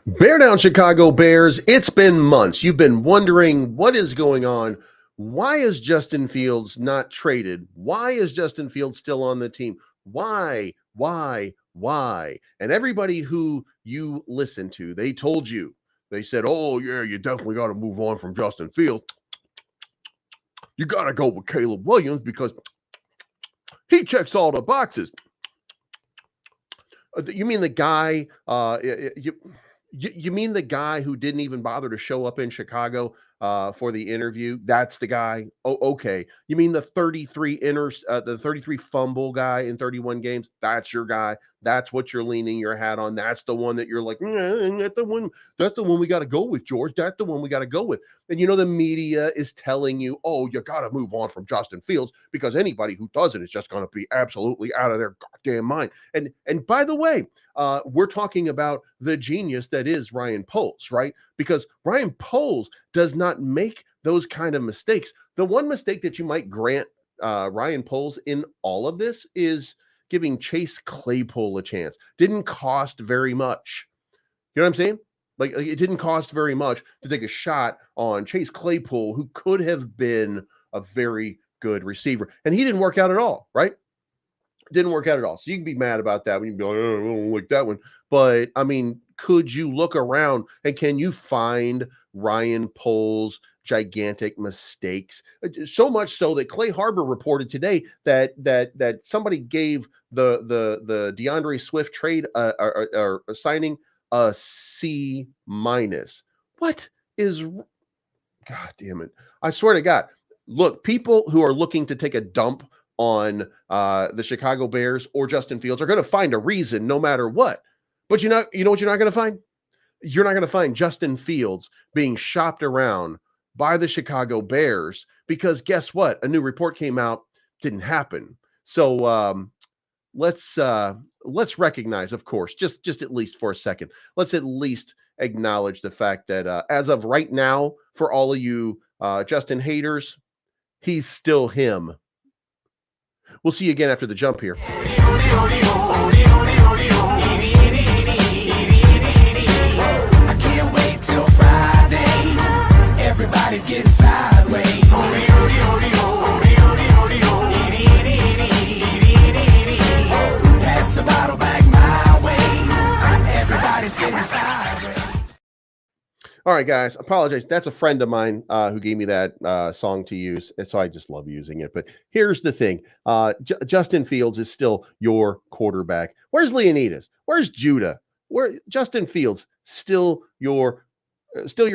Bear down, Chicago Bears. It's been months. You've been wondering what is going on. Why is Justin Fields not traded? Why is Justin Fields still on the team? Why? And everybody who you listen to, they told you. They said, oh, yeah, you definitely got to move on from Justin Fields. You got to go with Caleb Williams because he checks all the boxes. You mean the guy, you mean the guy who didn't even bother to show up in Chicago for the interview? That's the guy. Oh, okay. You mean the 33 fumble guy in 31 games? That's your guy. That's what you're leaning your hat on. That's the one that you're like, that's the one. That's the one we got to go with, George. That's the one we got to go with. And you know the media is telling you, oh, you got to move on from Justin Fields because anybody who doesn't is just going to be absolutely out of their goddamn mind. And by the way, we're talking about the genius that is Ryan Poles, right? Because Ryan Poles does not make those kind of mistakes. The one mistake that you might grant Ryan Poles in all of this is giving Chase Claypool a chance. Didn't cost very much. You know what I'm saying? Like it didn't cost very much to take a shot on Chase Claypool, who could have been a very good receiver. And he didn't work out at all, right? Didn't work out at all. So you can be mad about that when you be like, oh, I don't like that one. But I mean, could you look around and can you find Ryan Poles' gigantic mistakes? So much so that Clay Harbor reported today that somebody gave the DeAndre Swift trade or signing a C minus. What is? God damn it! I swear to God. Look, people who are looking to take a dump on the Chicago Bears or Justin Fields are going to find a reason no matter what. But you know what you're not going to find? You're not going to find Justin Fields being shopped around by the Chicago Bears because guess what? A new report came out, didn't happen. So let's recognize, of course, just at least for a second, let's at least acknowledge the fact that as of right now, for all of you Justin haters, he's still him. We'll see you again after the jump here. I can't wait till Friday. Everybody's getting sideways. Pass the bottle back my way. Everybody's getting sideways. All right, guys, apologize. That's a friend of mine who gave me that song to use, and so I just love using it. But here's the thing. Justin Fields is still your quarterback. Where's Leonidas? Where's Judah? Where Justin Fields still your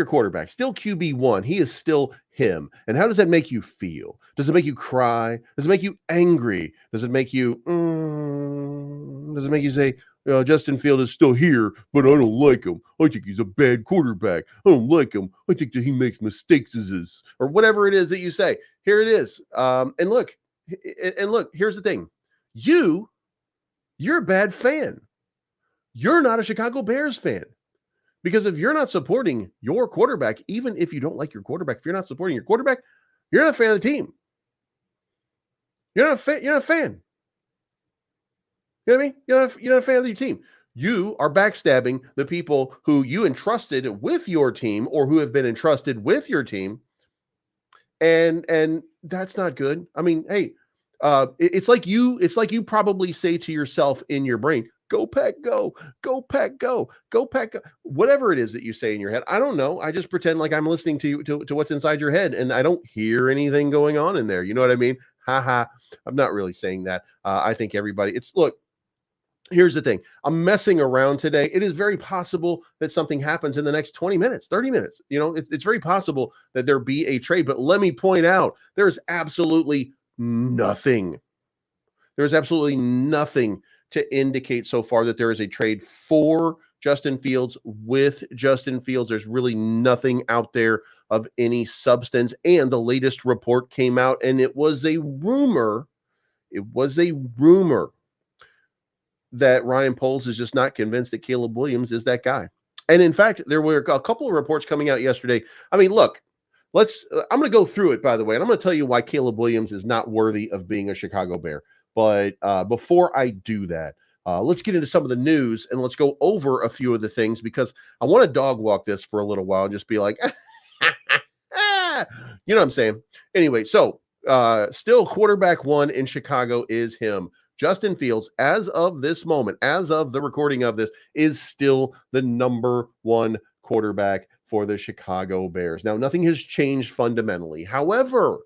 quarterback, still QB1. He is still him. And how does that make you feel? Does it make you cry? Does it make you angry? Does it make you does it make you say, Justin Field is still here, but I don't like him. I think he's a bad quarterback. I don't like him. I think that he makes mistakes or whatever it is that you say. Here it is. And look, here's the thing. You're a bad fan. You're not a Chicago Bears fan. Because if you're not supporting your quarterback, even if you don't like your quarterback, if you're not supporting your quarterback, you're not a fan of the team. You're not a fan. You know what I mean? You're not a fan of your team. You are backstabbing the people who you entrusted with your team or who have been entrusted with your team. And that's not good. I mean, hey, it's like you probably say to yourself in your brain, go Pack, go Pack, go Pack, go. Whatever it is that you say in your head. I don't know. I just pretend like I'm listening to what's inside your head and I don't hear anything going on in there. You know what I mean? Haha. I'm not really saying that. I think everybody look, here's the thing. I'm messing around today. It is very possible that something happens in the next 20 minutes, 30 minutes. You know, it's very possible that there be a trade, but let me point out, there's absolutely nothing. There's absolutely nothing to indicate so far that there is a trade for Justin Fields with Justin Fields. There's really nothing out there of any substance. And the latest report came out and it was a rumor. It was a rumor that Ryan Poles is just not convinced that Caleb Williams is that guy. And in fact, there were a couple of reports coming out yesterday. I mean, look, I'm going to go through it, by the way, and I'm going to tell you why Caleb Williams is not worthy of being a Chicago Bear. But before I do that, Let's get into some of the news and let's go over a few of the things because I want to dog walk this for a little while and just be like, you know what I'm saying? Anyway, so still quarterback one in Chicago is him. Justin Fields, as of this moment, as of the recording of this, is still the number one quarterback for the Chicago Bears. Now, nothing has changed fundamentally. However,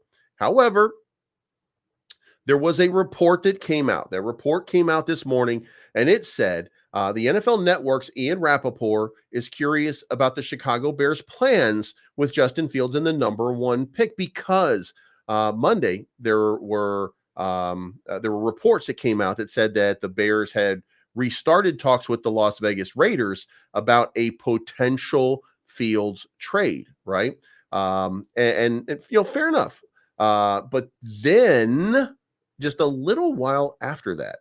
there was a report that came out. That report came out this morning, and it said the NFL Network's Ian Rappaport is curious about the Chicago Bears' plans with Justin Fields in the number one pick because Monday there were reports that came out that said that the Bears had restarted talks with the Las Vegas Raiders about a potential Fields trade, right? And fair enough. But then just a little while after that,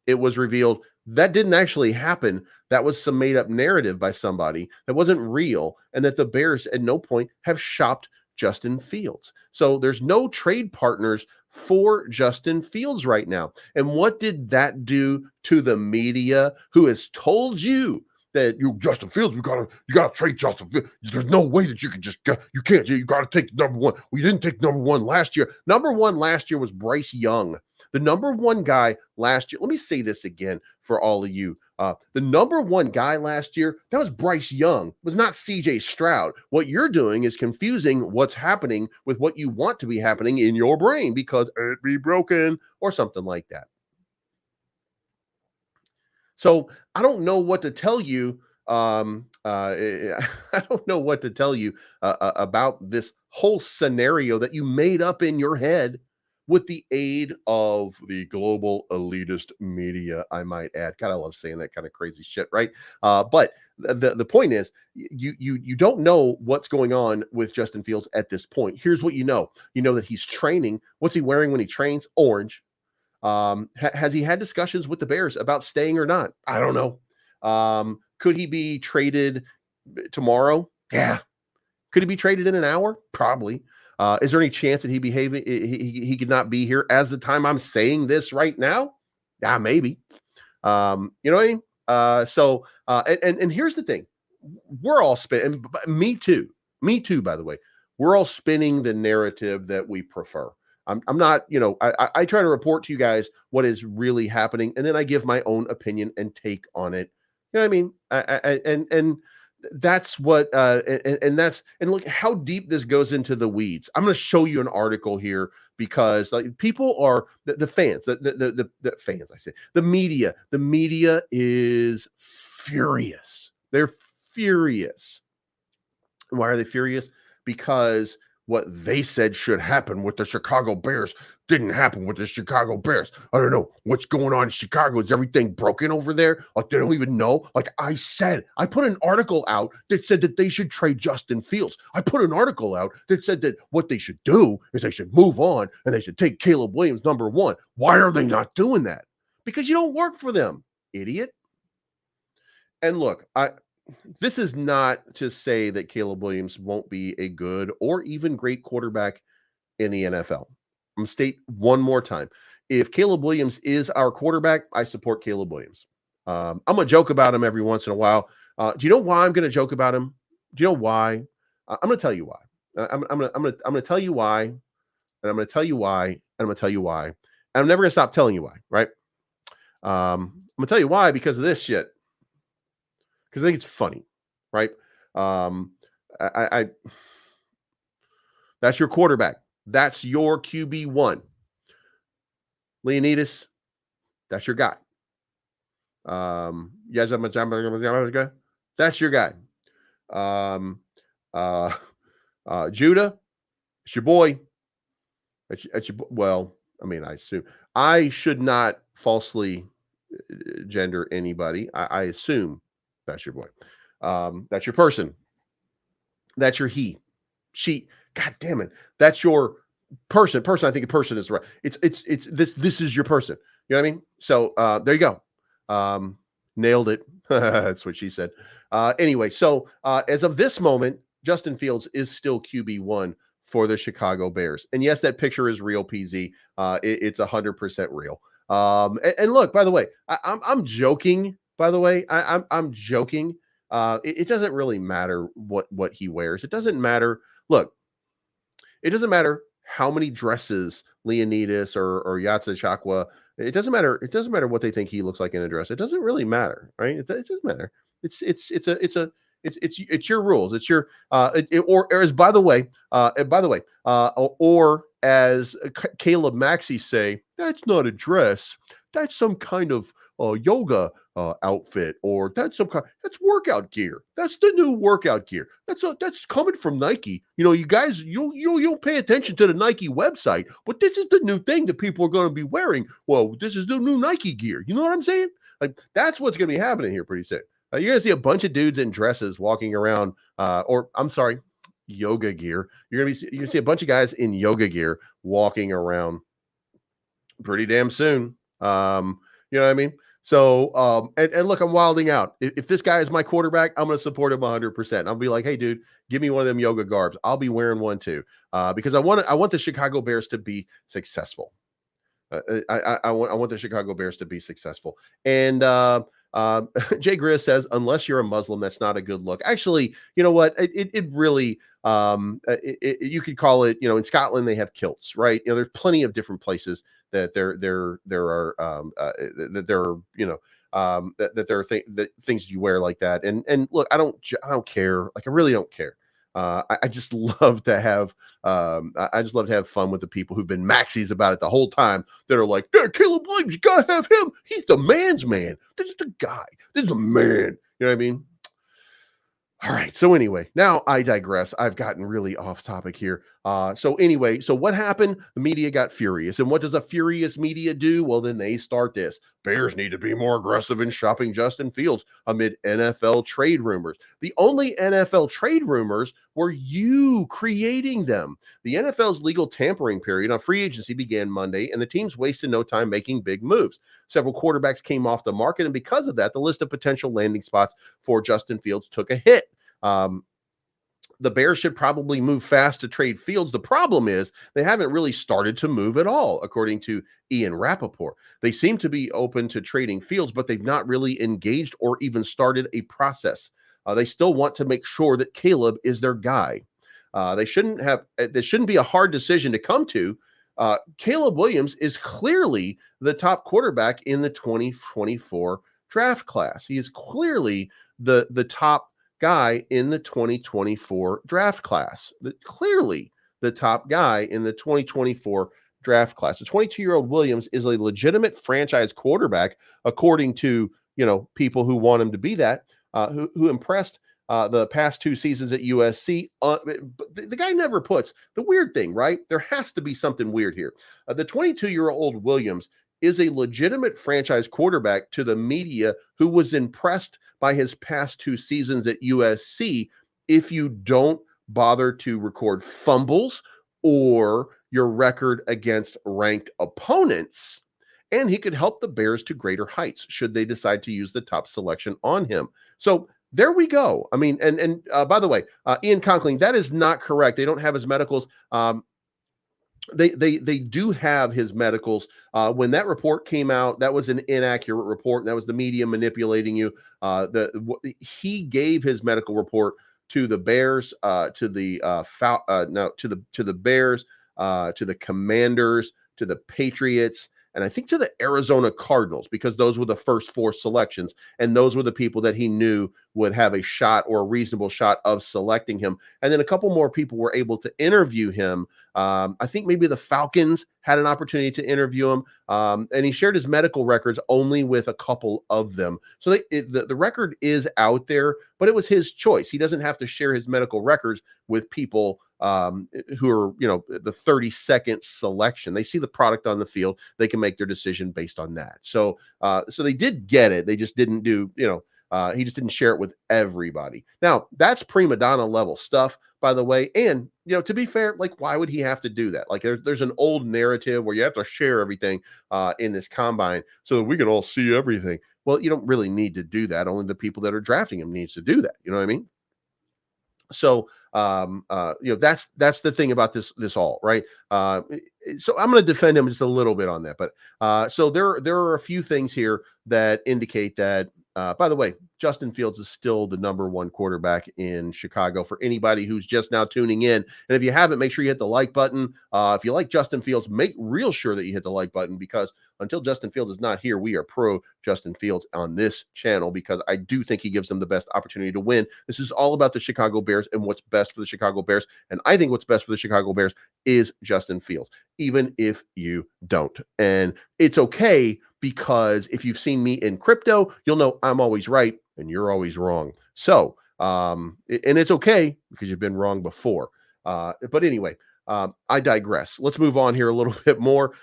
it was revealed that didn't actually happen. That was some made up narrative by somebody that wasn't real, and that the Bears at no point have shopped Justin Fields. So there's no trade partners for Justin Fields right now. And what did that do to the media who has told you that Justin Fields, you gotta trade Justin Fields. There's no way that you can you gotta take number one. We didn't take number one last year. Number one last year was Bryce Young. The number one guy last year. Let me say this again for all of you. The number one guy last year, that was Bryce Young, was not CJ Stroud. What you're doing is confusing what's happening with what you want to be happening in your brain because it be broken or something like that. So I don't know what to tell you. I don't know what to tell you about this whole scenario that you made up in your head with the aid of the global elitist media, I might add. God, I love saying that kind of crazy shit, right? But the point is, you don't know what's going on with Justin Fields at this point. Here's what you know: that he's training. What's he wearing when he trains? Orange. Has he had discussions with the Bears about staying or not? I don't know. Could he be traded tomorrow? Yeah. Could he be traded in an hour? Probably. Is there any chance that he could not be here as the time I'm saying this right now? Yeah, maybe. You know what I mean? And here's the thing. We're all spinning, me too, by the way. We're all spinning the narrative that we prefer. I'm not, I try to report to you guys what is really happening, and then I give my own opinion and take on it. You know what I mean? And that's what, and look how deep this goes into the weeds. I'm going to show you an article here because like people are the fans, the fans, I say the media is furious. They're furious. Why are they furious? Because what they said should happen with the Chicago Bears didn't happen with the Chicago Bears. I don't know what's going on in Chicago. Is everything broken over there? Like, they don't even know. Like I said, I put an article out that said that they should trade Justin Fields. I put an article out that said that what they should do is they should move on and they should take Caleb Williams number one. Why are they not doing that? Because you don't work for them, idiot. And look, this is not to say that Caleb Williams won't be a good or even great quarterback in the NFL. I'm going to state one more time. If Caleb Williams is our quarterback, I support Caleb Williams. I'm going to joke about him every once in a while. Do you know why I'm going to joke about him? Do you know why? I'm going to tell you why. I'm going to tell you why, and I'm going to tell you why, and I'm going to tell you why. And I'm never going to stop telling you why, right? I'm going to tell you why because of this shit. Because I think it's funny, right? That's your quarterback. That's your QB1. Leonidas, that's your guy. That's your guy. Judah, it's your boy. Well, I mean, I assume I should not falsely gender anybody. I assume that's your boy. That's your person. That's your he, she. God damn it. That's your person. I think the person is right. It's this is your person. You know what I mean? So there you go. Nailed it. That's what she said. Anyway, so as of this moment, Justin Fields is still QB1 for the Chicago Bears. And yes, that picture is real, PZ. It's 100% real. And look, by the way, I'm joking. By the way, I'm joking. It doesn't really matter what he wears. It doesn't matter. Look, it doesn't matter how many dresses Leonidas or Yatsa Chakwa. It doesn't matter. It doesn't matter what they think he looks like in a dress. It doesn't really matter, right? It doesn't matter. It's your rules. It's your or as by the way, or as Caleb Maxey say, that's not a dress. That's some kind of yoga outfit, or that's workout gear. That's the new workout gear. That's coming from Nike. You know, you guys, you'll pay attention to the Nike website, but this is the new thing that people are going to be wearing. Well, this is the new Nike gear. You know what I'm saying? Like that's what's going to be happening here pretty soon. You're going to see a bunch of dudes in dresses walking around, or I'm sorry, yoga gear. You're going to see a bunch of guys in yoga gear walking around pretty damn soon. You know what I mean? So, and look, I'm wilding out. If this guy is my quarterback, I'm going to support him 100%. I'll be like, hey, dude, give me one of them yoga garbs. I'll be wearing one too, because I want the Chicago Bears to be successful. I want the Chicago Bears to be successful. And Jay Grizz says, unless you're a Muslim, that's not a good look. Actually, you know what? It really, you could call it, you know, in Scotland, they have kilts, right? You know, there's plenty of different places that there are, you know, that there are things you wear like that. And look, I don't care. Like, I really don't care. I just love to have I just love to have fun with the people who've been maxis about it the whole time that are like, yeah, Caleb Williams, you gotta have him. He's the man's man. This is the guy. This is the man. You know what I mean? All right. So anyway, now I digress. I've gotten really off topic here. So anyway, so what happened? The media got furious. And what does a furious media do? Well, then they start this. Bears need to be more aggressive in shopping Justin Fields amid NFL trade rumors. The only NFL trade rumors were you creating them. The NFL's legal tampering period on free agency began Monday, and the teams wasted no time making big moves. Several quarterbacks came off the market, and because of that, the list of potential landing spots for Justin Fields took a hit. The Bears should probably move fast to trade Fields. The problem is they haven't really started to move at all, according to Ian Rappaport. They seem to be open to trading Fields, but they've not really engaged or even started a process. They still want to make sure that Caleb is their guy. This shouldn't be a hard decision to come to. Caleb Williams is clearly the top quarterback in the 2024 draft class. He is clearly the top guy in the 2024 draft class. Clearly the top guy in the 2024 draft class. The 22-year-old Williams is a legitimate franchise quarterback, according to, you know, people who want him to be that, who impressed the past 2 seasons at USC. But the guy never puts the weird thing, right? There has to be something weird here. The 22-year-old Williams is a legitimate franchise quarterback to the media, who was impressed by his past 2 seasons at USC. If you don't bother to record fumbles or your record against ranked opponents, and he could help the Bears to greater heights should they decide to use the top selection on him. So there we go. I mean, and by the way, Ian Conkling, that is not correct. They don't have his medicals. They do have his medicals. When that report came out, that was an inaccurate report. That was the media manipulating you. He gave his medical report to the Bears, to the Bears, to the Commanders, to the Patriots, and I think to the Arizona Cardinals, because those were the first 4 selections, and those were the people that he knew would have a shot or a reasonable shot of selecting him. And then a couple more people were able to interview him. I think maybe the Falcons had an opportunity to interview him, and he shared his medical records only with a couple of them. So the record is out there, but it was his choice. He doesn't have to share his medical records with people who are, you know, the 32nd selection. They see the product on the field. They can make their decision based on that. So they did get it. They just didn't do, you know, he just didn't share it with everybody. Now, that's prima donna level stuff, by the way. And, you know, to be fair, like, why would he have to do that? Like, there's an old narrative where you have to share everything in this combine so that we can all see everything. Well, you don't really need to do that. Only the people that are drafting him needs to do that. You know what I mean? So, that's the thing about this all, right? So I'm going to defend him just a little bit on that, but so there are a few things here that indicate that. By the way, Justin Fields is still the number one quarterback in Chicago for anybody who's just now tuning in. And if you haven't, make sure you hit the like button. If you like Justin Fields, make real sure that you hit the like button, because until Justin Fields is not here, we are pro Justin Fields on this channel, because I do think he gives them the best opportunity to win. This is all about the Chicago Bears and what's best for the Chicago Bears. And I think what's best for the Chicago Bears is Justin Fields, even if you don't. And it's okay, because if you've seen me in crypto, you'll know I'm always right and you're always wrong. So, and it's okay because you've been wrong before. But anyway, I digress. Let's move on here a little bit more.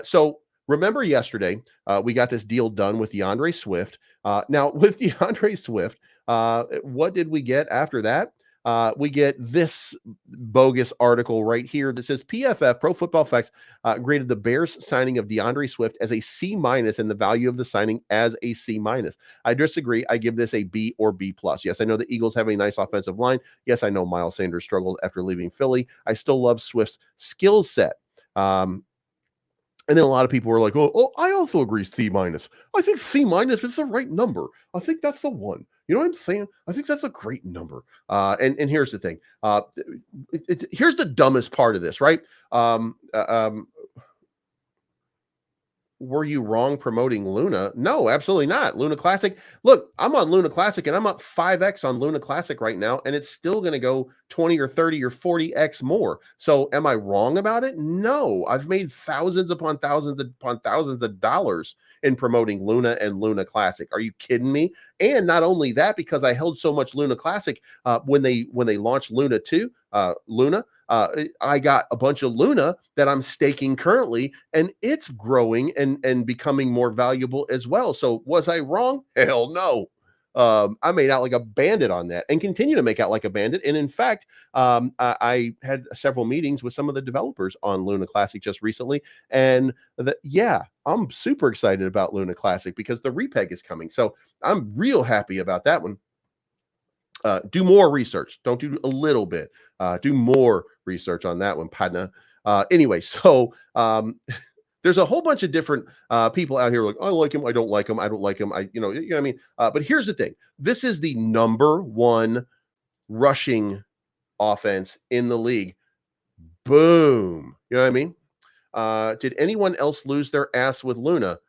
So remember yesterday, we got this deal done with DeAndre Swift. Now with DeAndre Swift, what did we get after that? We get this bogus article right here that says PFF, Pro Football Facts, graded the Bears signing of DeAndre Swift as a C- and the value of the signing as a C-. I disagree. I give this a B or B+. Yes, I know the Eagles have a nice offensive line. Yes, I know Miles Sanders struggled after leaving Philly. I still love Swift's skill set. And then a lot of people were like, oh, I also agree C-. I think C- is the right number. I think that's the one. You know what I'm saying? I think that's a great number. And here's the thing. Here's the dumbest part of this, right? Were you wrong promoting Luna? No, absolutely not. Luna Classic. Look, I'm on Luna Classic and I'm up 5x on Luna Classic right now, and it's still going to go 20 or 30 or 40x more. So am I wrong about it? No, I've made thousands upon thousands of dollars in promoting Luna and Luna Classic. Are you kidding me? And not only that, because I held so much Luna Classic when they launched Luna 2, Luna, I got a bunch of Luna that I'm staking currently, and it's growing and becoming more valuable as well. So was I wrong? Hell no. I made out like a bandit on that and continue to make out like a bandit. And in fact, I had several meetings with some of the developers on Luna Classic just recently. And I'm super excited about Luna Classic because the repeg is coming. So I'm real happy about that one. Do more research. Don't do a little bit. Do more research on that one, partner. Anyway, so there's a whole bunch of different people out here like, I like him, I don't like him, I don't like him. You know what I mean? But here's the thing. This is the number one rushing offense in the league. Boom. You know what I mean? Did anyone else lose their ass with Luna?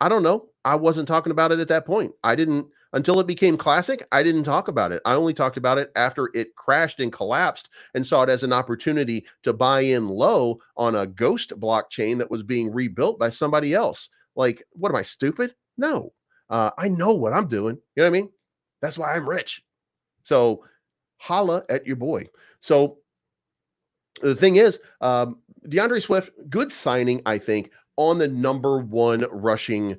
I don't know. I wasn't talking about it at that point. I didn't, until it became classic, I didn't talk about it. I only talked about it after it crashed and collapsed and saw it as an opportunity to buy in low on a ghost blockchain that was being rebuilt by somebody else. Like, what am I, stupid? No. I know what I'm doing. You know what I mean? That's why I'm rich. So holla at your boy. So the thing is, DeAndre Swift, good signing, I think, on the number one rushing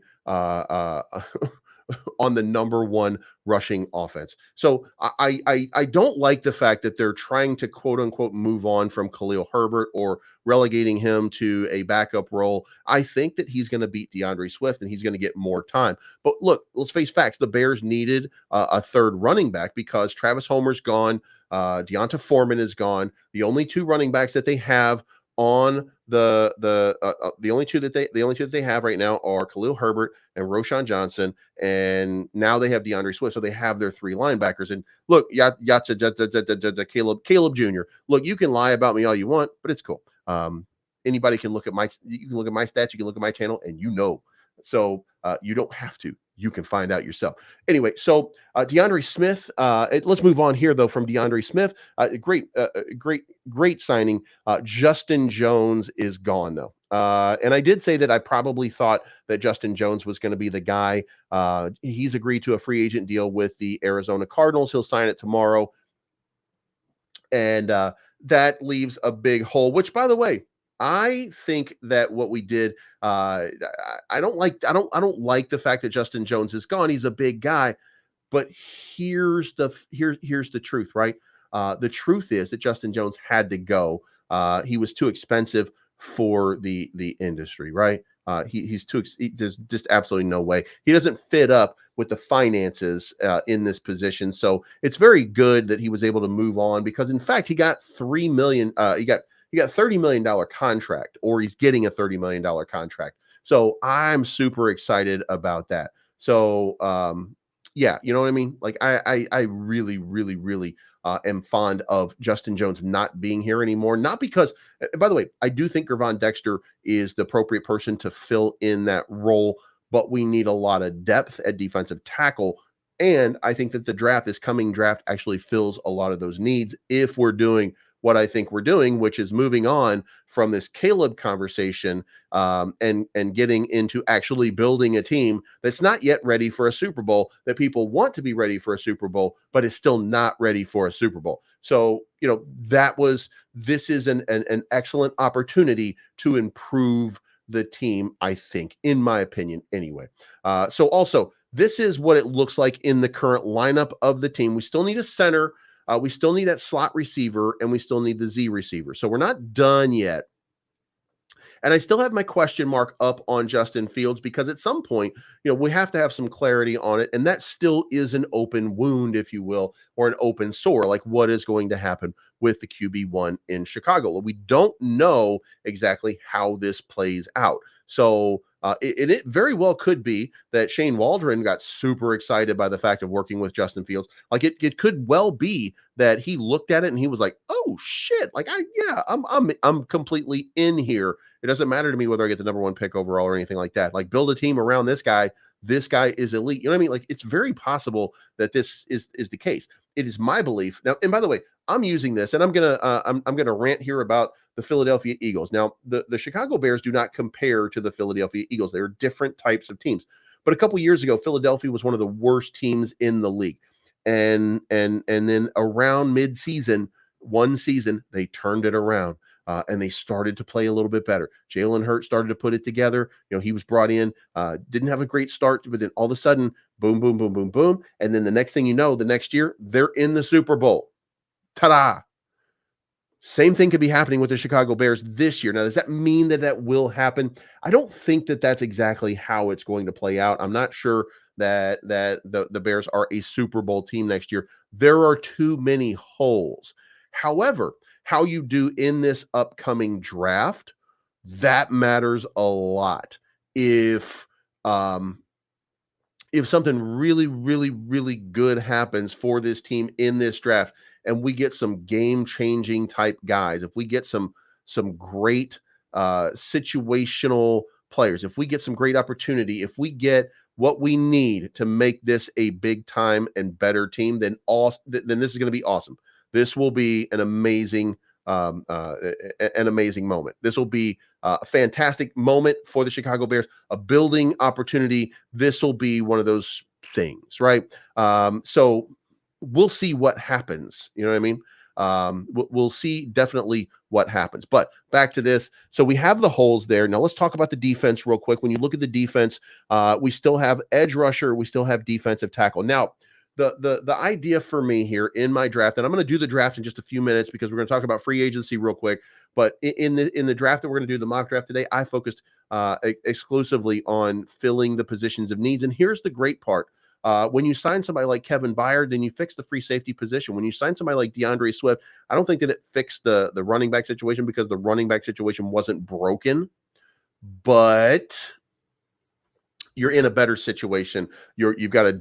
on the number one rushing offense. So I don't like the fact that they're trying to quote unquote move on from Khalil Herbert or relegating him to a backup role. I think that he's going to beat DeAndre Swift and he's going to get more time. But look, let's face facts. The Bears needed a third running back because Travis Homer's gone. Deonta Foreman is gone. The only two running backs that they have on the only two that they have right now are Khalil Herbert and Roschon Johnson, and now they have DeAndre Swift, so they have their three linebackers. And look, Caleb Jr. Look, you can lie about me all you want, but it's cool. Anybody can look at my stats, you can look at my channel, and you know. So you don't have to. You can find out yourself. Anyway, so DeAndre Smith. Let's move on here, though, from DeAndre Smith. Great signing. Justin Jones is gone, though. And I did say that I probably thought that Justin Jones was going to be the guy. He's agreed to a free agent deal with the Arizona Cardinals. He'll sign it tomorrow. And that leaves a big hole, which, by the way, I think that what we did, I don't like the fact that Justin Jones is gone. He's a big guy, but here's the truth, right? The truth is that Justin Jones had to go. He was too expensive for the industry, right? There's just absolutely no way. He doesn't fit up with the finances in this position. So it's very good that he was able to move on, because in fact he got $3 million. He got $30 million contract, or he's getting a $30 million contract. So I'm super excited about that. So yeah, you know what I mean? Like I really, really, really am fond of Justin Jones not being here anymore. Not because, by the way, I do think Gervon Dexter is the appropriate person to fill in that role, but we need a lot of depth at defensive tackle. And I think that this coming draft actually fills a lot of those needs if we're doing what I think we're doing, which is moving on from this Caleb conversation and getting into actually building a team that's not yet ready for a Super Bowl, that people want to be ready for a Super Bowl, but is still not ready for a Super Bowl. So, this is an excellent opportunity to improve the team, I think, in my opinion, anyway. So also, this is what it looks like in the current lineup of the team. We still need a center. We still need that slot receiver, and we still need the Z receiver. So we're not done yet. And I still have my question mark up on Justin Fields, because at some point, we have to have some clarity on it. And that still is an open wound, if you will, or an open sore. Like, what is going to happen with the QB1 in Chicago? We don't know exactly how this plays out. So it very well could be that Shane Waldron got super excited by the fact of working with Justin Fields. Like, it could well be that he looked at it and he was like, "Oh shit! Like, I'm completely in here. It doesn't matter to me whether I get the number 1 pick overall or anything like that. Like, build a team around this guy. This guy is elite." You know what I mean? Like, it's very possible that this is the case. It is my belief now. And by the way, I'm using this, and I'm gonna rant here about the Philadelphia Eagles. Now, the Chicago Bears do not compare to the Philadelphia Eagles. They are different types of teams. But a couple years ago, Philadelphia was one of the worst teams in the league, and then around mid-season, one season, they turned it around. And they started to play a little bit better. Jalen Hurts started to put it together. He was brought in, didn't have a great start, but then all of a sudden, boom, boom, boom, boom, boom. And then the next thing you know, the next year, they're in the Super Bowl. Ta-da! Same thing could be happening with the Chicago Bears this year. Now, does that mean that will happen? I don't think that that's exactly how it's going to play out. I'm not sure that the Bears are a Super Bowl team next year. There are too many holes. However, how you do in this upcoming draft, that matters a lot. If something really, really, really good happens for this team in this draft, and we get some game-changing type guys, if we get some great situational players, if we get some great opportunity, if we get what we need to make this a big time and better team, then this is going to be awesome. This will be an amazing moment. This will be a fantastic moment for the Chicago Bears, a building opportunity. This will be one of those things, right? So we'll see what happens. You know what I mean? We'll see definitely what happens. But back to this. So we have the holes there. Now let's talk about the defense real quick. When you look at the defense, we still have edge rusher. We still have defensive tackle. Now, the idea for me here in my draft, and I'm going to do the draft in just a few minutes because we're going to talk about free agency real quick. But in the draft that we're going to do, the mock draft today, I focused exclusively on filling the positions of needs. And here's the great part. When you sign somebody like Kevin Byard, then you fix the free safety position. When you sign somebody like DeAndre Swift, I don't think that it fixed the running back situation, because the running back situation wasn't broken, but you're in a better situation. You've got a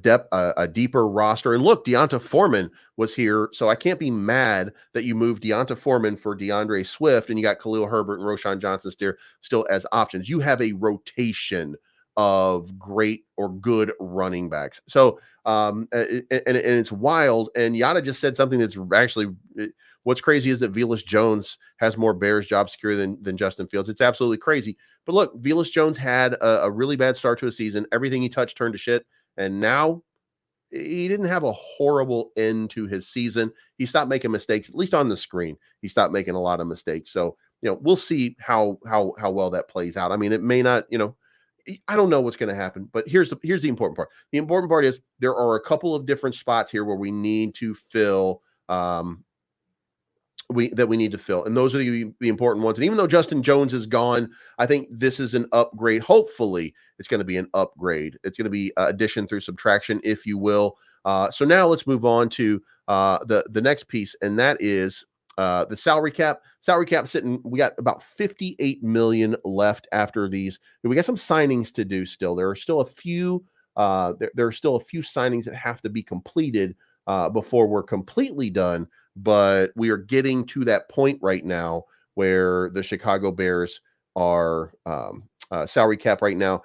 deeper roster. And look, Deonta Foreman was here, so I can't be mad that you moved Deonta Foreman for DeAndre Swift, and you got Khalil Herbert and Roshan Johnson still as options. You have a rotation of great or good running backs. So, and it's wild. And Yada just said something that's actually, what's crazy is that Velus Jones has more Bears job security than Justin Fields. It's absolutely crazy. But look, Velus Jones had a really bad start to a season. Everything he touched turned to shit. And now he didn't have a horrible end to his season. He stopped making mistakes, at least on the screen. He stopped making a lot of mistakes. So, we'll see how well that plays out. I mean, it may not, I don't know what's going to happen, but here's the important part. The important part is there are a couple of different spots here where we need to fill we need to fill, and those are the important ones. And even though Justin Jones is gone, I think this is an upgrade. Hopefully, it's going to be an upgrade. It's going to be addition through subtraction, if you will. So now let's move on to the next piece, and that is the salary cap. Salary cap sitting. We got about 58 million left after these. We got some signings to do still. There are still a few. There are still a few signings that have to be completed before we're completely done. But we are getting to that point right now where the Chicago Bears are salary cap right now.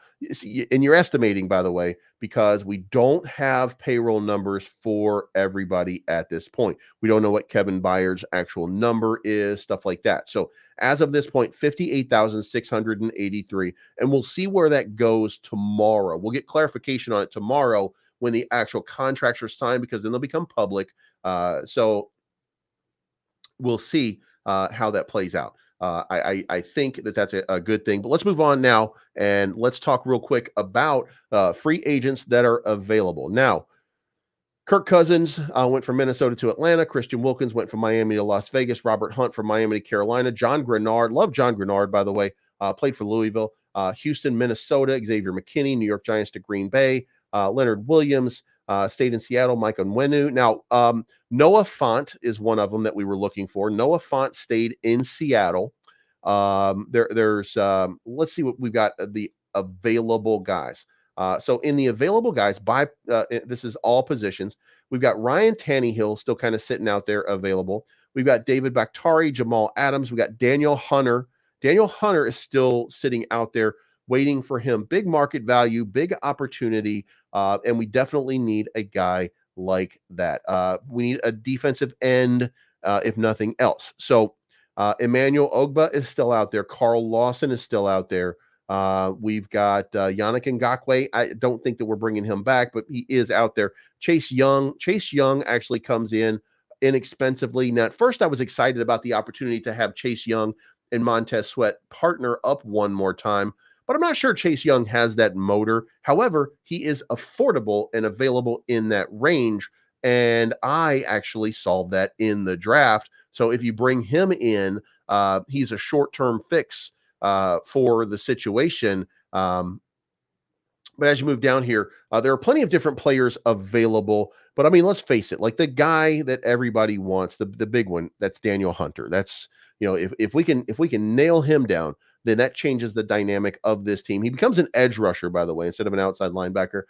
And you're estimating, by the way, because we don't have payroll numbers for everybody at this point. We don't know what Kevin Byard's actual number is, stuff like that. So as of this point, 58,683. And we'll see where that goes tomorrow. We'll get clarification on it tomorrow when the actual contracts are signed, because then they'll become public. So we'll see how that plays out. I think that that's a good thing. But let's move on now, and let's talk real quick about free agents that are available. Now, Kirk Cousins went from Minnesota to Atlanta. Christian Wilkins went from Miami to Las Vegas. Robert Hunt from Miami to Carolina. John Grenard, love John Grenard, by the way, played for Louisville. Houston, Minnesota. Xavier McKinney, New York Giants to Green Bay. Leonard Williams stayed in Seattle. Mike Onwenu. Now, Noah Fant is one of them that we were looking for. Noah Fant stayed in Seattle. There's let's see what we've got, the available guys. So in the available guys, this is all positions. We've got Ryan Tannehill still kind of sitting out there available. We've got David Bakhtiari, Jamal Adams. We got Daniel Hunter. Daniel Hunter is still sitting out there waiting for him. Big market value, big opportunity, and we definitely need a guy like that. We need a defensive end, if nothing else. So Emmanuel Ogba is still out there. Carl Lawson is still out there. We've got Yannick Ngakoue. I don't think that we're bringing him back, but he is out there. Chase Young actually comes in inexpensively. Now, at first I was excited about the opportunity to have Chase Young and Montez Sweat partner up one more time, but I'm not sure Chase Young has that motor. However, he is affordable and available in that range, and I actually solved that in the draft. So if you bring him in, he's a short-term fix for the situation. But as you move down here, there are plenty of different players available. But I mean, let's face it, like the guy that everybody wants, the big one, that's Daniel Hunter. That's, if we can nail him down, then that changes the dynamic of this team. He becomes an edge rusher, by the way, instead of an outside linebacker.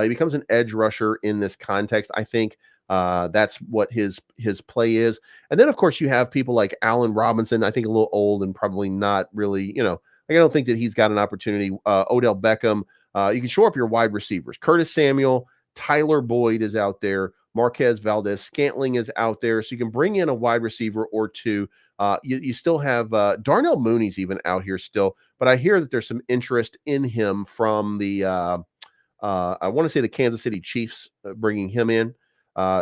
He becomes an edge rusher in this context. I think that's what his play is. And then, of course, you have people like Allen Robinson, I think a little old and probably not really, I don't think that he's got an opportunity. Odell Beckham. You can shore up your wide receivers. Curtis Samuel, Tyler Boyd is out there. Marquez Valdez-Scantling is out there. So you can bring in a wide receiver or two. You still have Darnell Mooney's even out here still. But I hear that there's some interest in him from the, I want to say the Kansas City Chiefs bringing him in.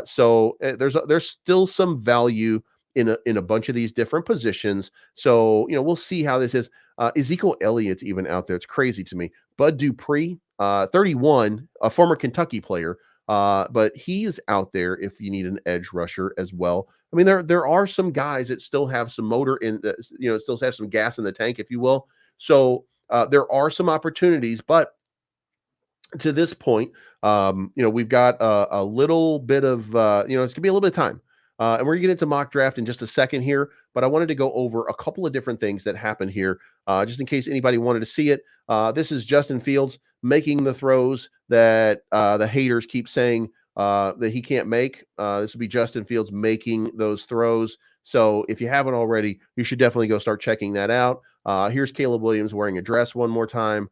So there's still some value in a bunch of these different positions. So, we'll see how this is. Ezekiel Elliott's even out there. It's crazy to me. Bud Dupree, 31, a former Kentucky player, but he's out there if you need an edge rusher as well. I mean, there are some guys that still have some motor in, still have some gas in the tank, if you will. So there are some opportunities, but to this point, we've got a little bit of, it's going to be a little bit of time. And we're going to get into mock draft in just a second here, but I wanted to go over a couple of different things that happened here, just in case anybody wanted to see it. This is Justin Fields making the throws that the haters keep saying that he can't make. This would be Justin Fields making those throws. So if you haven't already, you should definitely go start checking that out. Here's Caleb Williams wearing a dress one more time.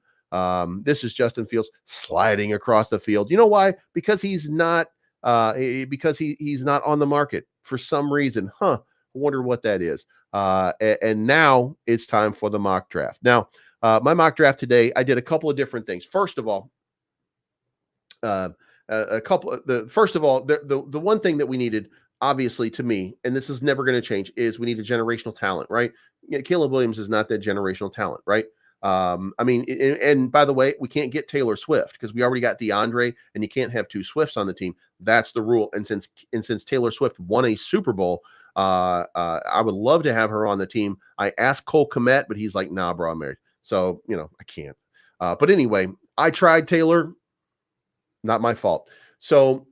This is Justin Fields sliding across the field. You know why? Because he's not he's not on the market for some reason. I wonder what that is. And now it's time for the mock draft. Now, my mock draft today, I did a couple of different things. First of all, the one thing that we needed, obviously, to me, and this is never going to change, is we need a generational talent, right? Caleb Williams is not that generational talent, right? I mean, and by the way, we can't get Taylor Swift because we already got DeAndre, and you can't have two Swifts on the team. That's the rule. And since Taylor Swift won a Super Bowl, I would love to have her on the team. I asked Cole Kmet, but he's like, "Nah, bro, I'm married." So I can't. But anyway, I tried Taylor. Not my fault. So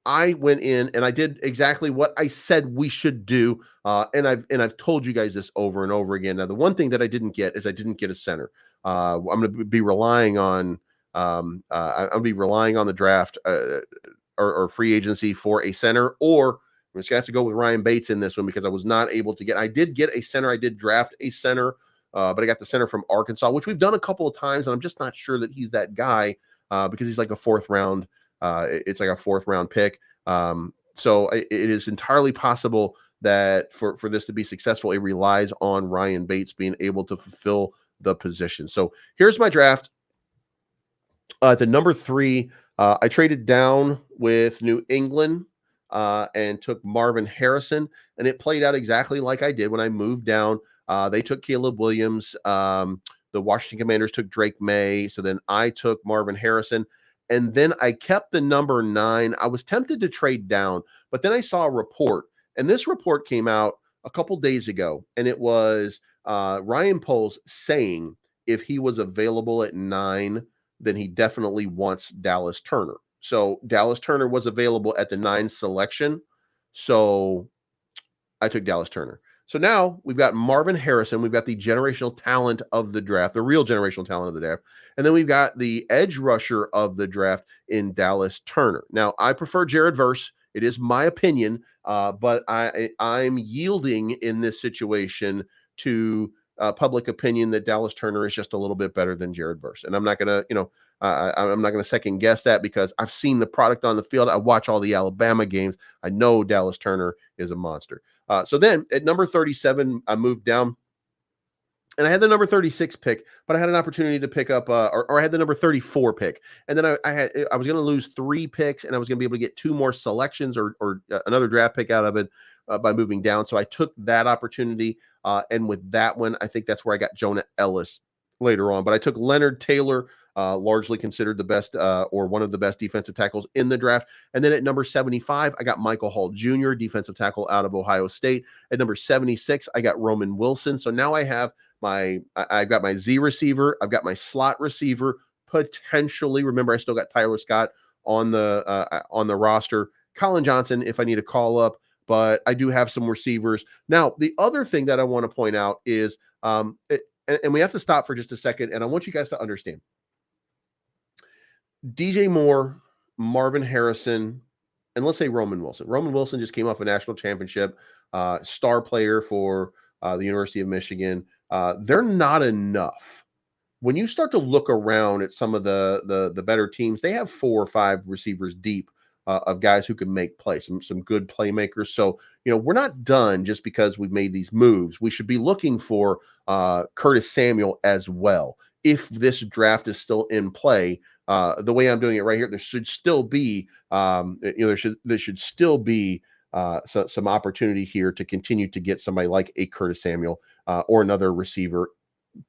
I went in and I did exactly what I said we should do. And I've told you guys this over and over again. Now, the one thing that I didn't get is I didn't get a center. I'm going to be relying on the draft or free agency for a center, or I'm just gonna have to go with Ryan Bates in this one because I was not able to get. I did get a center. I did draft a center, but I got the center from Arkansas, which we've done a couple of times, and I'm just not sure that he's that guy because he's like a fourth round. It's like a fourth round pick. So it is entirely possible that for this to be successful, it relies on Ryan Bates being able to fulfill the position. So here's my draft. At the number 3, I traded down with New England and took Marvin Harrison, and it played out exactly like I did when I moved down. They took Caleb Williams. The Washington Commanders took Drake May. So then I took Marvin Harrison, and then I kept the number 9. I was tempted to trade down, but then I saw a report, and this report came out a couple days ago, and it was Ryan Poles saying if he was available at 9, then he definitely wants Dallas Turner. So Dallas Turner was available at the 9 selection. So I took Dallas Turner. So now we've got Marvin Harrison. We've got the generational talent of the draft, the real generational talent of the draft. And then we've got the edge rusher of the draft in Dallas Turner. Now, I prefer Jared Verse. It is my opinion, but I'm yielding in this situation to public opinion that Dallas Turner is just a little bit better than Jared Verse. And I'm not going to, I'm not going to second guess that because I've seen the product on the field. I watch all the Alabama games. I know Dallas Turner is a monster. So then at number 37, I moved down and I had the number 36 pick, but I had an opportunity to pick up, or I had the number 34 pick. And then I was going to lose 3 picks and I was going to be able to get 2 more selections or another draft pick out of it by moving down. So I took that opportunity. And with that one, I think that's where I got Jonah Ellis later on. But I took Leonard Taylor, largely considered the best or one of the best defensive tackles in the draft. And then at number 75, I got Michael Hall Jr., defensive tackle out of Ohio State. At number 76, I got Roman Wilson. So now I've got my Z receiver, I've got my slot receiver, potentially. Remember, I still got Tyler Scott on the roster. Colin Johnson, if I need a call up, but I do have some receivers. Now, the other thing that I want to point out is, and we have to stop for just a second, and I want you guys to understand. DJ Moore, Marvin Harrison, and let's say Roman Wilson. Roman Wilson just came off a national championship, star player for the University of Michigan. They're not enough. When you start to look around at some of the better teams, they have 4 or 5 receivers deep of guys who can make plays, some good playmakers. So, we're not done just because we've made these moves. We should be looking for Curtis Samuel as well. If this draft is still in play, the way I'm doing it right here, there should still be, there should still be some opportunity here to continue to get somebody like a Curtis Samuel or another receiver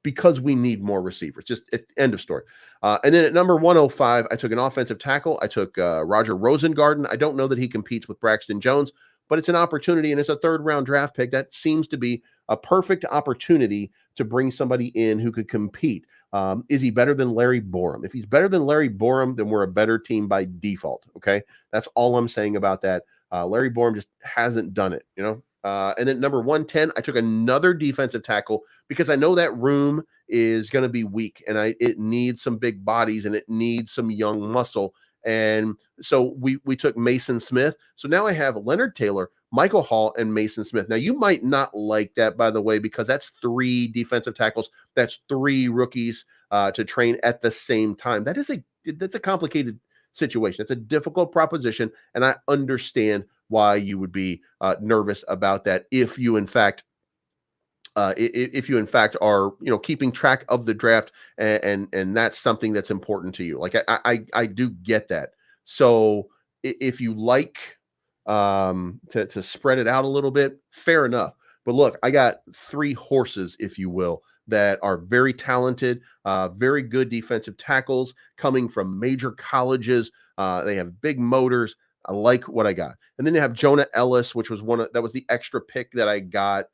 because we need more receivers. Just end of story. And then at number 105, I took an offensive tackle. I took Roger Rosengarten. I don't know that he competes with Braxton Jones, but it's an opportunity, and it's a 3rd-round draft pick. That seems to be a perfect opportunity to bring somebody in who could compete. Is he better than Larry Borum? If he's better than Larry Borum, then we're a better team by default, okay? That's all I'm saying about that. Larry Borum just hasn't done it, and then number 110, I took another defensive tackle because I know that room is going to be weak and it needs some big bodies and it needs some young muscle. And so we took Mason Smith. So now I have Leonard Taylor, Michael Hall, and Mason Smith. Now you might not like that, by the way, because that's 3 defensive tackles. That's 3 rookies to train at the same time. That's a complicated situation. It's a difficult proposition, and I understand why you would be nervous about that if you in fact are keeping track of the draft and that's something that's important to you. Like I do get that. So if you like to spread it out a little bit, fair enough. But look, I got 3 horses, if you will, that are very talented, very good defensive tackles coming from major colleges. They have big motors. I like what I got. And then you have Jonah Ellis, which was that was the extra pick that I got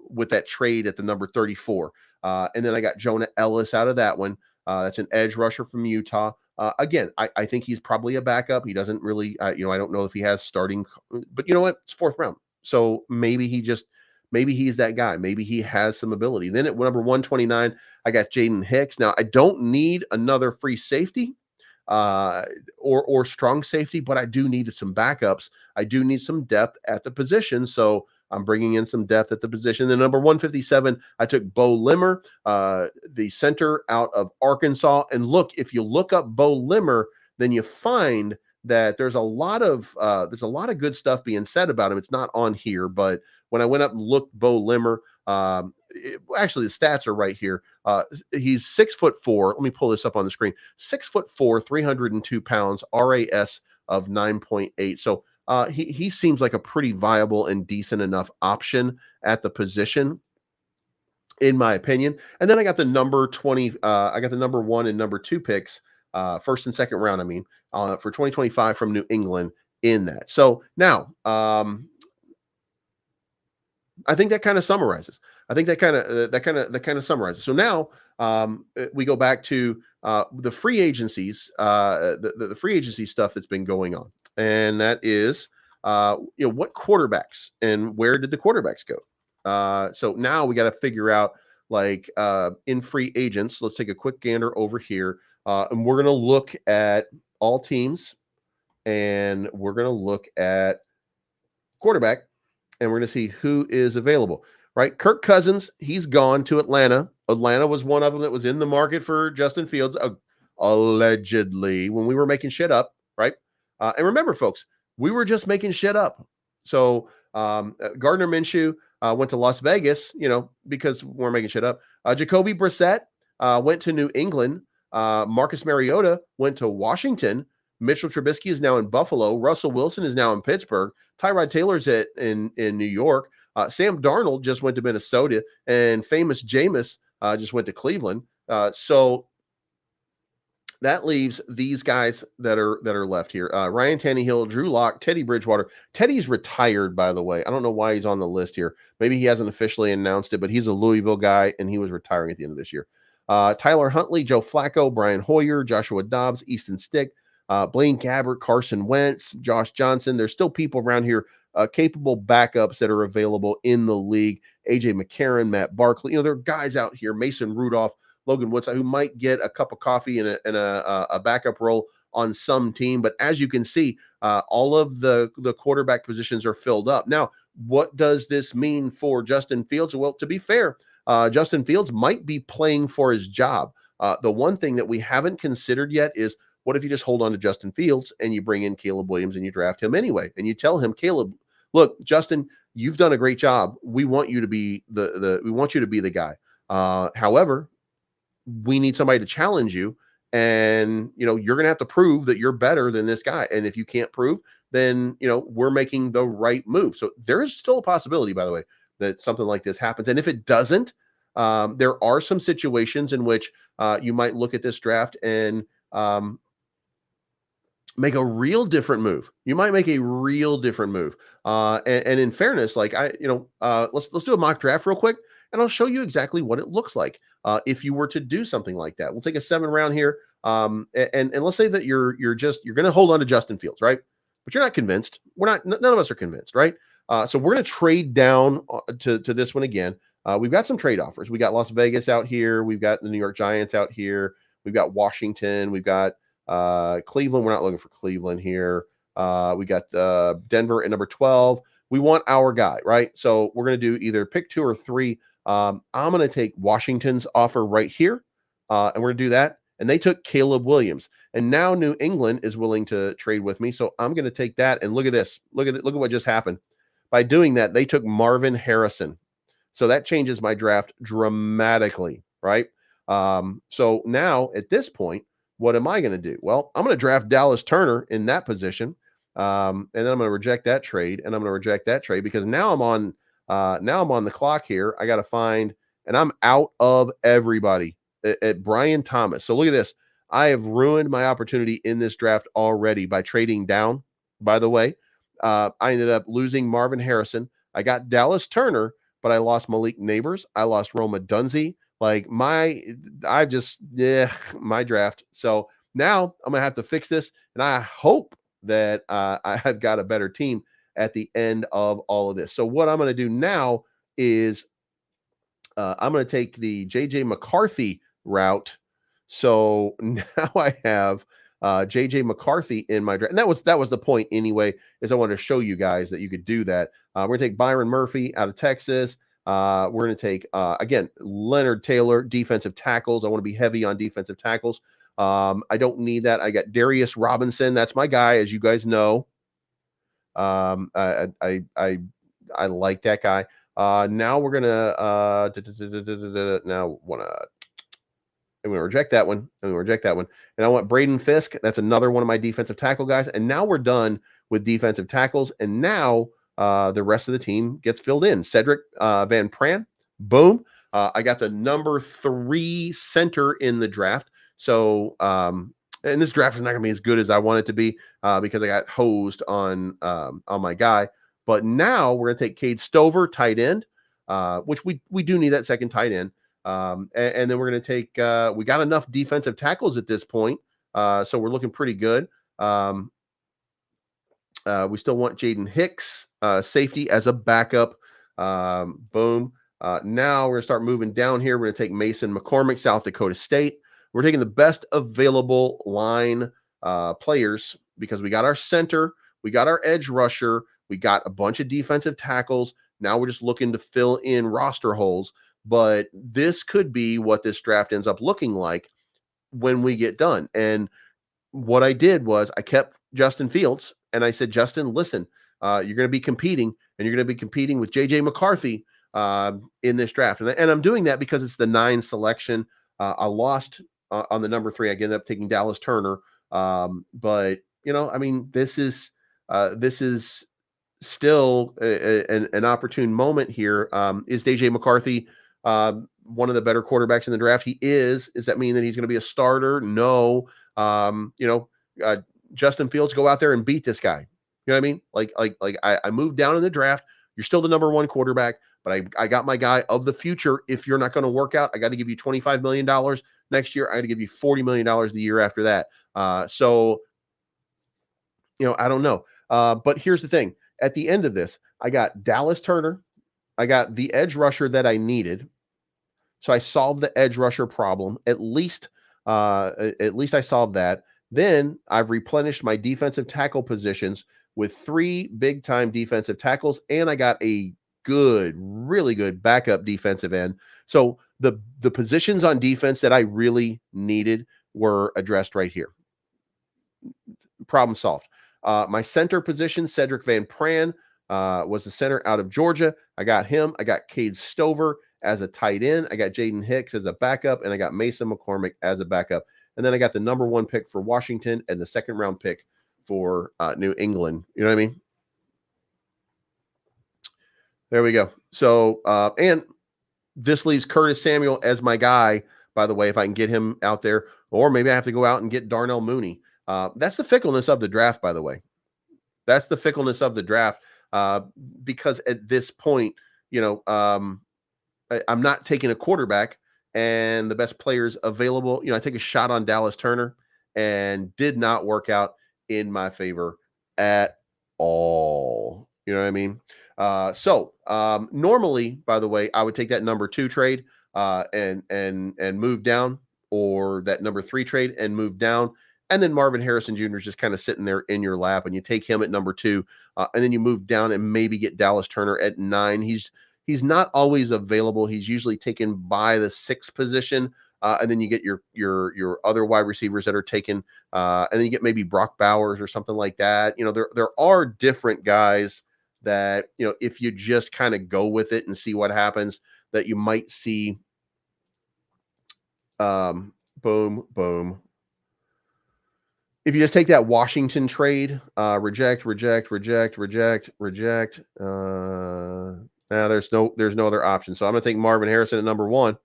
with that trade at the number 34. And then I got Jonah Ellis out of that one. That's an edge rusher from Utah. Again, I think he's probably a backup. He doesn't really, I don't know if he has starting, but you know what? It's 4th round. So maybe he's that guy. Maybe he has some ability. Then at number 129, I got Jaden Hicks. Now, I don't need another free safety or strong safety, but I do need some backups. I do need some depth at the position. So I'm bringing in some depth at the position. Then number 157, I took Bo Limmer, the center out of Arkansas. And look, if you look up Bo Limmer, then you find that there's a lot of good stuff being said about him. It's not on here, but when I went up and looked Bo Limmer, actually the stats are right here. He's 6'4". Let me pull this up on the screen. 6'4", 302 pounds, RAS of 9.8. So he seems like a pretty viable and decent enough option at the position, in my opinion. And then I got the number 20. I got the number 1 and number 2 picks, 1st and 2nd round. I mean, for 2025 from New England in that. So now, I think that kind of summarizes. Summarizes. So now we go back to the free agencies, the free agency stuff that's been going on, and that is what quarterbacks and where did the quarterbacks go? So now we got to figure out in free agents. Let's take a quick gander over here, and we're going to look at all teams, and we're going to look at quarterback, and we're going to see who is available, right? Kirk Cousins, he's gone to Atlanta. Atlanta was one of them that was in the market for Justin Fields, allegedly, when we were making shit up, right? And remember, folks, we were just making shit up. So Gardner Minshew went to Las Vegas, because we're making shit up. Jacoby Brissett went to New England. Marcus Mariota went to Washington. Mitchell Trubisky is now in Buffalo. Russell Wilson is now in Pittsburgh. Tyrod Taylor's in New York. Sam Darnold just went to Minnesota, and famous Jameis just went to Cleveland. So that leaves these guys that are left here. Ryan Tannehill, Drew Lock, Teddy Bridgewater. Teddy's retired, by the way. I don't know why he's on the list here. Maybe he hasn't officially announced it, but he's a Louisville guy, and he was retiring at the end of this year. Tyler Huntley, Joe Flacco, Brian Hoyer, Joshua Dobbs, Easton Stick, Blaine Gabbert, Carson Wentz, Josh Johnson. There's still people around here, capable backups that are available in the league. AJ McCarron, Matt Barkley. There are guys out here, Mason Rudolph, Logan Woodside, who might get a cup of coffee and a backup role on some team. But as you can see, all of the quarterback positions are filled up. Now, what does this mean for Justin Fields? Well, to be fair, Justin Fields might be playing for his job. The one thing that we haven't considered yet is, what if you just hold on to Justin Fields and you bring in Caleb Williams and you draft him anyway? And you tell him, Caleb, look, Justin, you've done a great job. We want you to be the guy. However, we need somebody to challenge you, and you're going to have to prove that you're better than this guy. And if you can't prove, then we're making the right move. So there is still a possibility, by the way, that something like this happens. And if it doesn't, there are some situations in which you might look at this draft and make a real different move. You might make a real different move. And in fairness, let's do a mock draft real quick, and I'll show you exactly what it looks like if you were to do something like that. We'll take a 7 round here, and let's say that you're going to hold on to Justin Fields, right? But you're not convinced. None of us are convinced, right? So we're going to trade down to this one again. We've got some trade offers. We got Las Vegas out here. We've got the New York Giants out here. We've got Washington. We've got Cleveland. We're not looking for Cleveland here. We got Denver at number 12. We want our guy, right? So we're going to do either pick 2 or 3. I'm going to take Washington's offer right here, and we're going to do that. And they took Caleb Williams, and now New England is willing to trade with me. So I'm going to take that. And look at this. Look at what just happened. By doing that, they took Marvin Harrison. So that changes my draft dramatically, right? So now at this point, what am I going to do? Well, I'm going to draft Dallas Turner in that position. And then I'm going to reject that trade, and I'm going to reject that trade because now I'm on the clock here. I got to find and I'm out of everybody at Brian Thomas. So look at this. I have ruined my opportunity in this draft already by trading down. By the way, I ended up losing Marvin Harrison. I got Dallas Turner, but I lost Malik Neighbors. I lost Roma Dunze. Like my draft. So now I'm gonna have to fix this, and I hope that I've got a better team at the end of all of this. So what I'm going to do now is I'm going to take the JJ McCarthy route. So now I have JJ McCarthy in my draft, and that was the point anyway. Is I wanted to show you guys that you could do that. We're going to take Byron Murphy out of Texas. We're going to take again Leonard Taylor, defensive tackles. I want to be heavy on defensive tackles. I don't need that. I got Darius Robinson. That's my guy, as you guys know. I like that guy. Now we're gonna now I'm gonna reject that one. I'm gonna reject that one. And I want Braden Fisk. That's another one of my defensive tackle guys. And now we're done with defensive tackles. And now the rest of the team gets filled in. Cedric Van Pran. Boom. I got the number 3 center in the draft. So and this draft is not gonna be as good as I want it to be because I got hosed on my guy. But now we're gonna take Cade Stover, tight end, which we do need that second tight end. And then we're going to take, we got enough defensive tackles at this point. So we're looking pretty good. We still want Jaden Hicks, safety as a backup. Boom. Now we're going to start moving down here. We're going to take Mason McCormick, South Dakota State. We're taking the best available line players because we got our center, we got our edge rusher, we got a bunch of defensive tackles. Now we're just looking to fill in roster holes. But this could be what this draft ends up looking like when we get done. And what I did was I kept Justin Fields and I said, Justin, listen, you're going to be competing and you're going to be competing with JJ McCarthy in this draft. And I'm doing that because it's the 9 selection. I lost on the number 3. I ended up taking Dallas Turner. But I mean, this is still an opportune moment here. Is DJ McCarthy one of the better quarterbacks in the draft? He is. Does that mean that he's going to be a starter? No. Justin Fields, go out there and beat this guy. You know what I mean? Like I moved down in the draft. You're still the number 1 quarterback, but I got my guy of the future. If you're not going to work out, I got to give you $25 million next year. I got to give you $40 million the year after that. So I don't know. But here's the thing. At the end of this, I got Dallas Turner. I got the edge rusher that I needed. So I solved the edge rusher problem. At least I solved that. Then I've replenished my defensive tackle positions with 3 big-time defensive tackles, and I got a really good backup defensive end. So the positions on defense that I really needed were addressed right here. Problem solved. My center position, Cedric Van Pran, was the center out of Georgia. I got him. I got Cade Stover as a tight end. I got Jaden Hicks as a backup, and I got Mason McCormick as a backup. And then I got the number 1 pick for Washington and the 2nd round pick for New England. You know what I mean? There we go. So, and this leaves Curtis Samuel as my guy, by the way, if I can get him out there, or maybe I have to go out and get Darnell Mooney. That's the fickleness of the draft, by the way. That's the fickleness of the draft. Because at this point, I'm not taking a quarterback and the best players available. I take a shot on Dallas Turner and did not work out in my favor at all. You know what I mean? So normally, by the way, I would take that number 2 trade and move down, or that number 3 trade and move down. And then Marvin Harrison Jr. is just kind of sitting there in your lap, and you take him at number 2, and then you move down and maybe get Dallas Turner at 9. He's not always available. He's usually taken by the 6th position, and then you get your other wide receivers that are taken, and then you get maybe Brock Bowers or something like that. There are different guys that if you just kind of go with it and see what happens, that you might see. Boom, boom. If you just take that Washington trade, reject. There's no other option. So I'm going to take Marvin Harrison at number 1.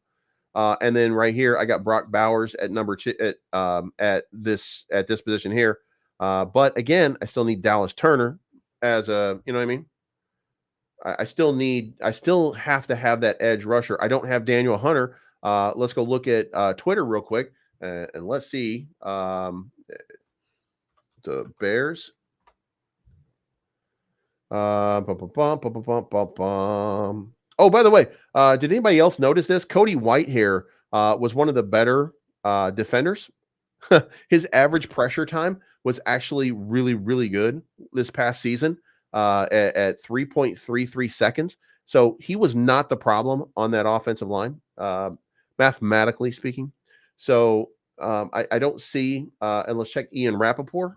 And then right here, I got Brock Bowers at number 2 at this position here. But again, I still need Dallas Turner as a, you know what I mean? I still have to have that edge rusher. I don't have Daniel Hunter. Let's go look at Twitter real quick and let's see the Bears. Oh, by the way, did anybody else notice this? Cody Whitehair was one of the better defenders. His average pressure time was actually really, really good this past season at 3.33 seconds. So he was not the problem on that offensive line, mathematically speaking. So I don't see, and let's check Ian Rappaport.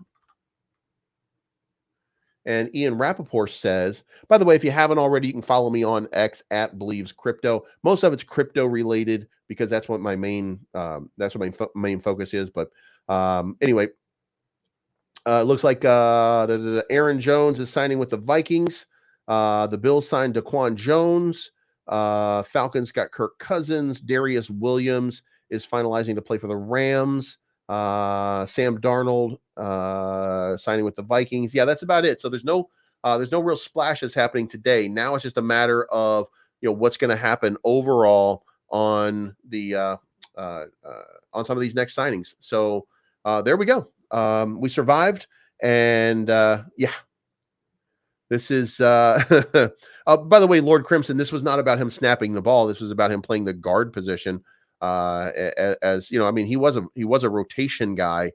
And Ian Rappaport says, by the way, if you haven't already, you can follow me on X at Bleeves Crypto. Most of it's crypto related because that's what my main main focus is. But anyway, looks like Aaron Jones is signing with the Vikings. The Bills signed Daquan Jones. Falcons got Kirk Cousins. Darius Williams is finalizing to play for the Rams. Sam Darnold signing with the Vikings. Yeah, that's about it. So there's no real splashes happening today. Now it's just a matter of what's going to happen overall on the on some of these next signings. So there we go. We survived, and yeah. This is by the way, Lord Crimson, this was not about him snapping the ball. This was about him playing the guard position. As you know, I mean, he was a rotation guy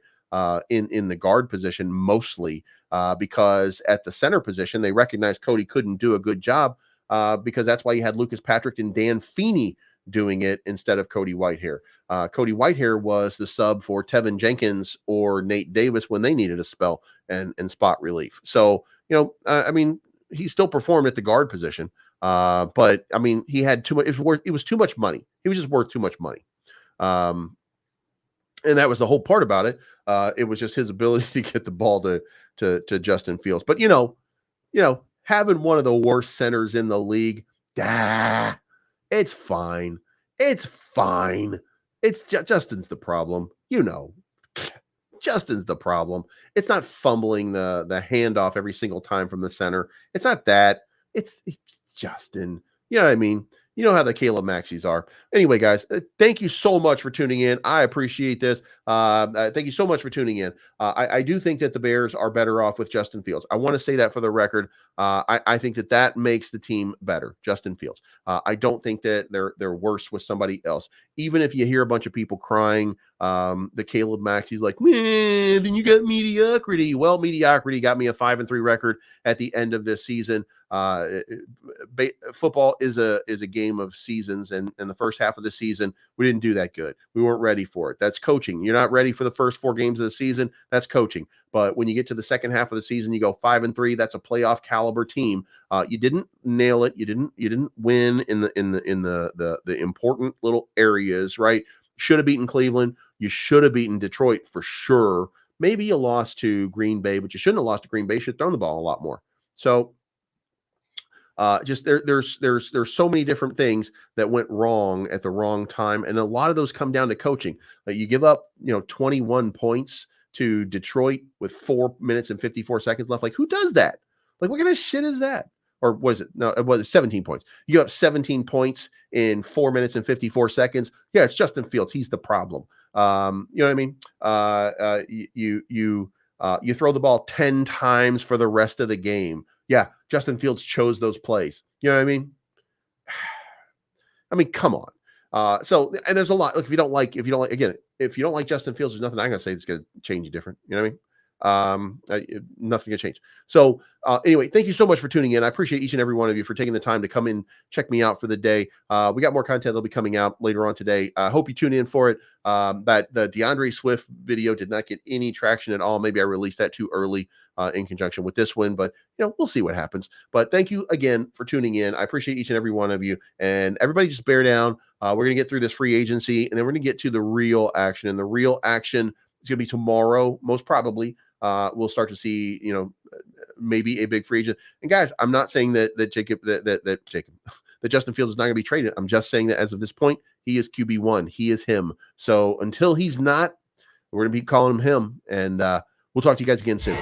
in the guard position mostly because at the center position they recognized Cody couldn't do a good job because that's why you had Lucas Patrick and Dan Feeney doing it instead of Cody Whitehair. Cody Whitehair was the sub for Tevin Jenkins or Nate Davis when they needed a spell and spot relief. So I mean, he still performed at the guard position. But I mean, he had too much. It was too much money. He was just worth too much money. And that was the whole part about it. It was just his ability to get the ball to Justin Fields. But having one of the worst centers in the league, it's fine. It's fine. It's Justin's the problem. Justin's the problem. It's not fumbling the handoff every single time from the center. It's not that. It's Justin. You know what I mean? You know how the Caleb Maxeys are. Anyway, guys, thank you so much for tuning in. I appreciate this. Thank you so much for tuning in. I do think that the Bears are better off with Justin Fields. I want to say that for the record. I think that makes the team better, Justin Fields. I don't think that they're worse with somebody else. Even if you hear a bunch of people crying, the Caleb Maxey's like, man, then you got mediocrity. Well, mediocrity got me a 5-3 record at the end of this season. Football is a game of seasons, and the first half of the season we didn't do that good. We weren't ready for it. That's coaching. You're not ready for the first 4 games of the season. That's coaching. But when you get to the second half of the season, you go 5-3. That's a playoff caliber team. You didn't nail it. You didn't win in the important little areas, right? Should have beaten Cleveland. You should have beaten Detroit for sure. Maybe you lost to Green Bay, but you shouldn't have lost to Green Bay. You should have thrown the ball a lot more. So just there's so many different things that went wrong at the wrong time, and a lot of those come down to coaching. Like you give up 21 points to Detroit with 4 minutes and 54 seconds left. Like, who does that? Like, what kind of shit is that? Or what is it? No, it was 17 points. You give up 17 points in 4 minutes and 54 seconds. Yeah, it's Justin Fields. He's the problem. You know what I mean? You throw the ball 10 times for the rest of the game. Yeah, Justin Fields chose those plays. You know what I mean? I mean, come on. So, and there's a lot. Like, if you don't like Justin Fields, there's nothing I'm going to say that's going to change you different. You know what I mean? Nothing can change. So anyway, thank you so much for tuning in. I appreciate each and every one of you for taking the time to come in, check me out for the day. We got more content that'll be coming out later on today. I hope you tune in for it. That the DeAndre Swift video did not get any traction at all. Maybe I released that too early in conjunction with this one, but we'll see what happens. But thank you again for tuning in. I appreciate each and every one of you, and everybody just bear down. We're going to get through this free agency, and then we're going to get to the real action, and the real action is going to be tomorrow, most probably. We'll start to see, maybe a big free agent. And guys, I'm not saying that Justin Fields is not going to be traded. I'm just saying that as of this point, he is QB1. He is him. So until he's not, we're going to be calling him. And we'll talk to you guys again soon.